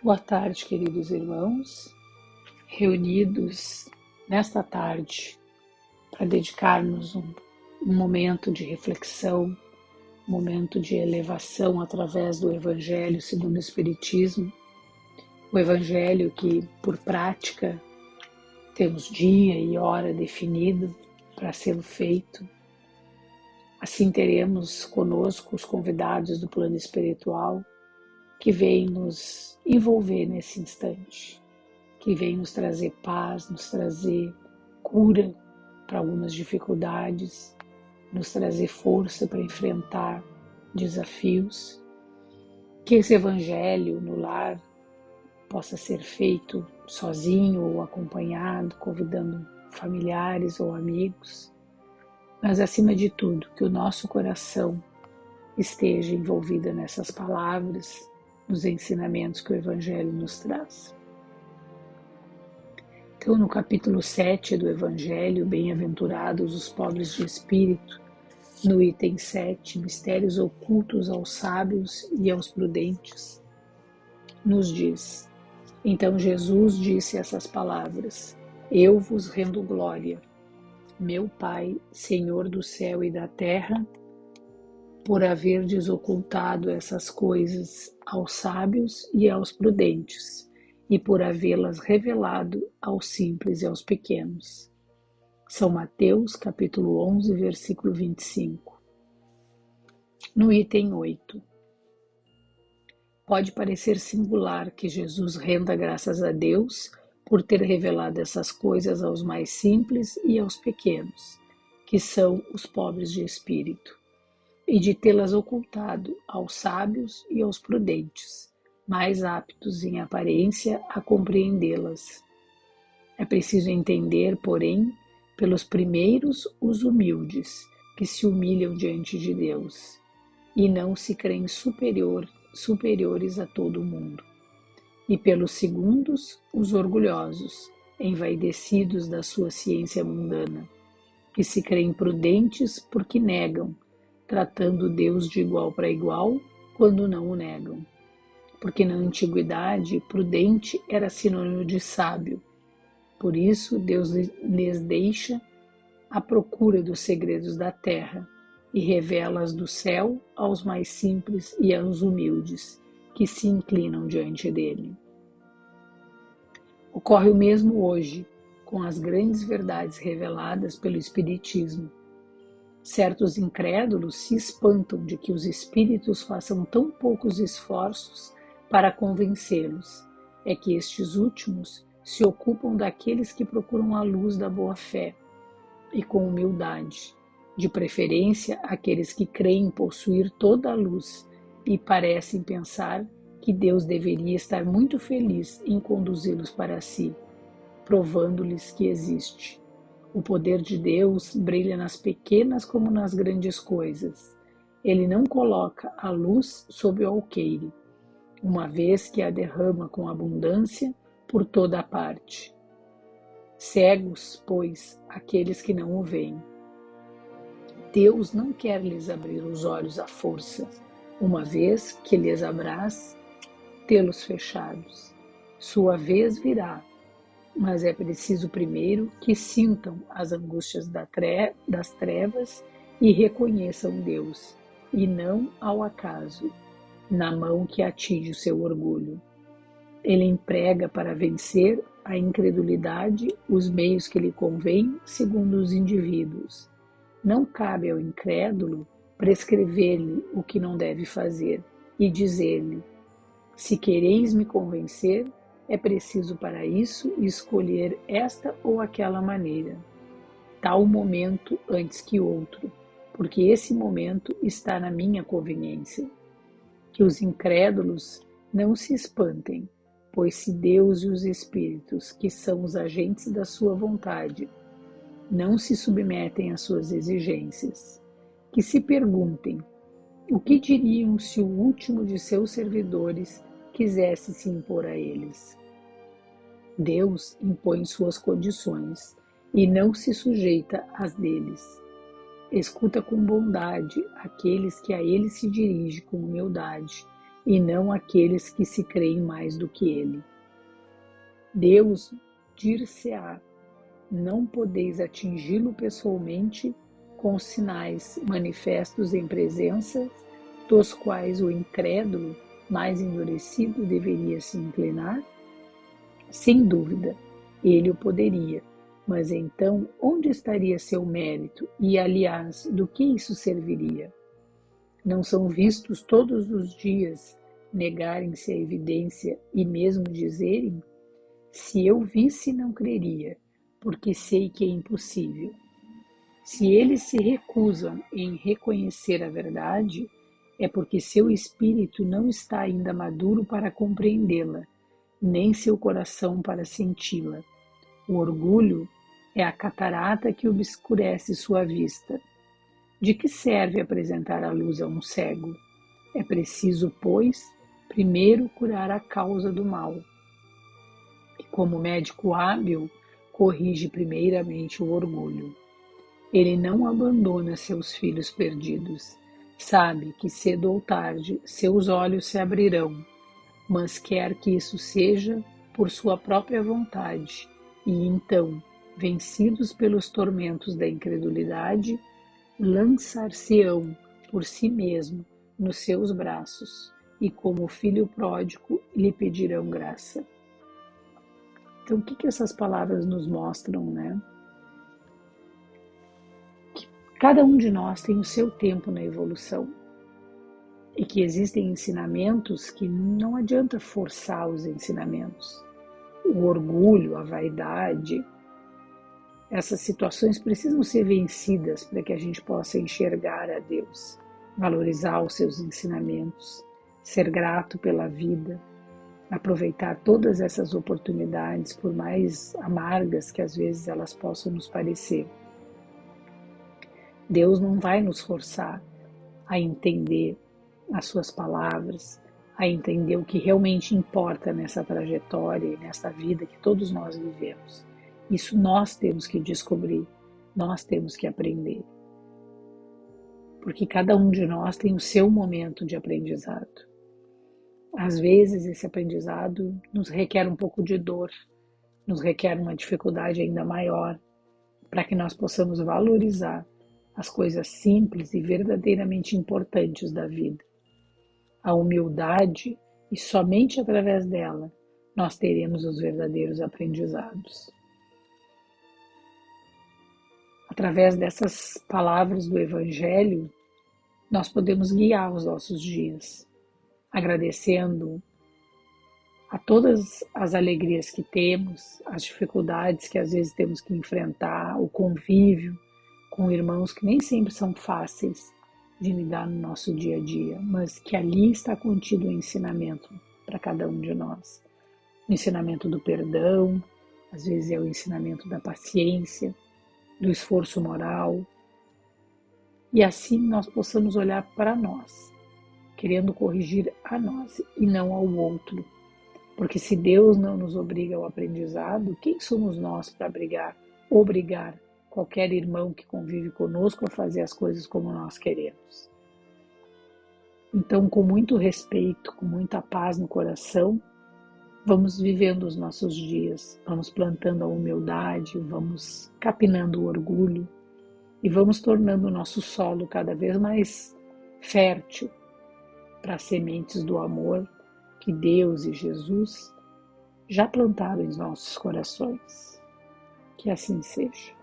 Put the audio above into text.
Boa tarde, queridos irmãos, reunidos nesta tarde para dedicarmos um momento de reflexão, um momento de elevação através do Evangelho segundo o Espiritismo, o Evangelho que, por prática, temos dia e hora definido para ser feito. Assim teremos conosco os convidados do plano espiritual que vêm nos envolver nesse instante, que vem nos trazer paz, nos trazer cura para algumas dificuldades, nos trazer força para enfrentar desafios. Que esse evangelho no lar possa ser feito sozinho ou acompanhado, convidando familiares ou amigos, mas acima de tudo, que o nosso coração esteja envolvido nessas palavras, nos ensinamentos que o evangelho nos traz. Então, no capítulo 7 do Evangelho, bem-aventurados os pobres de espírito, no item 7, mistérios ocultos aos sábios e aos prudentes, nos diz: então Jesus disse essas palavras: eu vos rendo glória, meu Pai, Senhor do céu e da terra, por haver desocultado essas coisas aos sábios e aos prudentes, e por havê-las revelado aos simples e aos pequenos. São Mateus, capítulo 11, versículo 25. No item 8. Pode parecer singular que Jesus renda graças a Deus por ter revelado essas coisas aos mais simples e aos pequenos, que são os pobres de espírito, e de tê-las ocultado aos sábios e aos prudentes, mais aptos em aparência a compreendê-las. É preciso entender, porém, pelos primeiros os humildes, que se humilham diante de Deus, e não se creem superiores a todo o mundo. E pelos segundos os orgulhosos, envaidecidos da sua ciência mundana, que se creem prudentes porque negam, tratando Deus de igual para igual, quando não o negam. Porque na antiguidade, prudente era sinônimo de sábio. Por isso, Deus lhes deixa à procura dos segredos da terra e revela-as do céu aos mais simples e aos humildes, que se inclinam diante dele. Ocorre o mesmo hoje com as grandes verdades reveladas pelo Espiritismo. Certos incrédulos se espantam de que os espíritos façam tão poucos esforços para convencê-los. É que estes últimos se ocupam daqueles que procuram a luz da boa-fé e com humildade, de preferência aqueles que creem possuir toda a luz e parecem pensar que Deus deveria estar muito feliz em conduzi-los para si, provando-lhes que existe. O poder de Deus brilha nas pequenas como nas grandes coisas. Ele não coloca a luz sob o alqueire, uma vez que a derrama com abundância por toda a parte. Cegos, pois, aqueles que não o veem. Deus não quer lhes abrir os olhos à força, uma vez que lhes apraz tê-los fechados. Sua vez virá, mas é preciso primeiro que sintam as angústias das trevas e reconheçam Deus, e não ao acaso, na mão que atinge o seu orgulho. Ele emprega para vencer a incredulidade os meios que lhe convêm segundo os indivíduos. Não cabe ao incrédulo prescrever-lhe o que não deve fazer e dizer-lhe: se quereis me convencer, é preciso para isso escolher esta ou aquela maneira, tal momento antes que outro, porque esse momento está na minha conveniência. Que os incrédulos não se espantem, pois se Deus e os espíritos, que são os agentes da sua vontade, não se submetem às suas exigências, que se perguntem: o que diriam se o último de seus servidores quisesse se impor a eles? Deus impõe suas condições e não se sujeita às deles. Escuta com bondade aqueles que a ele se dirigem com humildade e não aqueles que se creem mais do que ele. Deus dir-se-á: não podeis atingi-lo pessoalmente com sinais manifestos em presença, dos quais o incrédulo mais endurecido deveria se inclinar? Sem dúvida, ele o poderia, mas então onde estaria seu mérito e, aliás, do que isso serviria? Não são vistos todos os dias negarem-se à evidência e mesmo dizerem: se eu visse, não creria, porque sei que é impossível. Se eles se recusam em reconhecer a verdade, é porque seu espírito não está ainda maduro para compreendê-la, nem seu coração para senti-la. O orgulho é a catarata que obscurece sua vista. De que serve apresentar a luz a um cego? É preciso, pois, primeiro curar a causa do mal. E como médico hábil, corrige primeiramente o orgulho. Ele não abandona seus filhos perdidos. Sabe que cedo ou tarde seus olhos se abrirão, mas quer que isso seja por sua própria vontade, e então, vencidos pelos tormentos da incredulidade, lançar-se-ão por si mesmo nos seus braços, e como filho pródigo lhe pedirão graça. Então, o que essas palavras nos mostram, né? Que cada um de nós tem o seu tempo na evolução e que existem ensinamentos que não adianta forçar os ensinamentos. O orgulho, a vaidade, essas situações precisam ser vencidas para que a gente possa enxergar a Deus, valorizar os seus ensinamentos, ser grato pela vida, aproveitar todas essas oportunidades, por mais amargas que às vezes elas possam nos parecer. Deus não vai nos forçar a entender as suas palavras, a entender o que realmente importa nessa trajetória e nessa vida que todos nós vivemos. Isso nós temos que descobrir, nós temos que aprender. Porque cada um de nós tem o seu momento de aprendizado. Às vezes esse aprendizado nos requer um pouco de dor, nos requer uma dificuldade ainda maior, para que nós possamos valorizar as coisas simples e verdadeiramente importantes da vida. A humildade, e somente através dela nós teremos os verdadeiros aprendizados. Através dessas palavras do Evangelho, nós podemos guiar os nossos dias, agradecendo a todas as alegrias que temos, as dificuldades que às vezes temos que enfrentar, o convívio com irmãos que nem sempre são fáceis de lidar no nosso dia a dia, mas que ali está contido o ensinamento para cada um de nós. O ensinamento do perdão, às vezes é o ensinamento da paciência, do esforço moral, e assim nós possamos olhar para nós, querendo corrigir a nós e não ao outro. Porque se Deus não nos obriga ao aprendizado, quem somos nós para obrigar qualquer irmão que convive conosco a fazer as coisas como nós queremos? Então, com muito respeito, com muita paz no coração, vamos vivendo os nossos dias, vamos plantando a humildade, vamos capinando o orgulho e vamos tornando o nosso solo cada vez mais fértil para as sementes do amor que Deus e Jesus já plantaram em nossos corações. Que assim seja.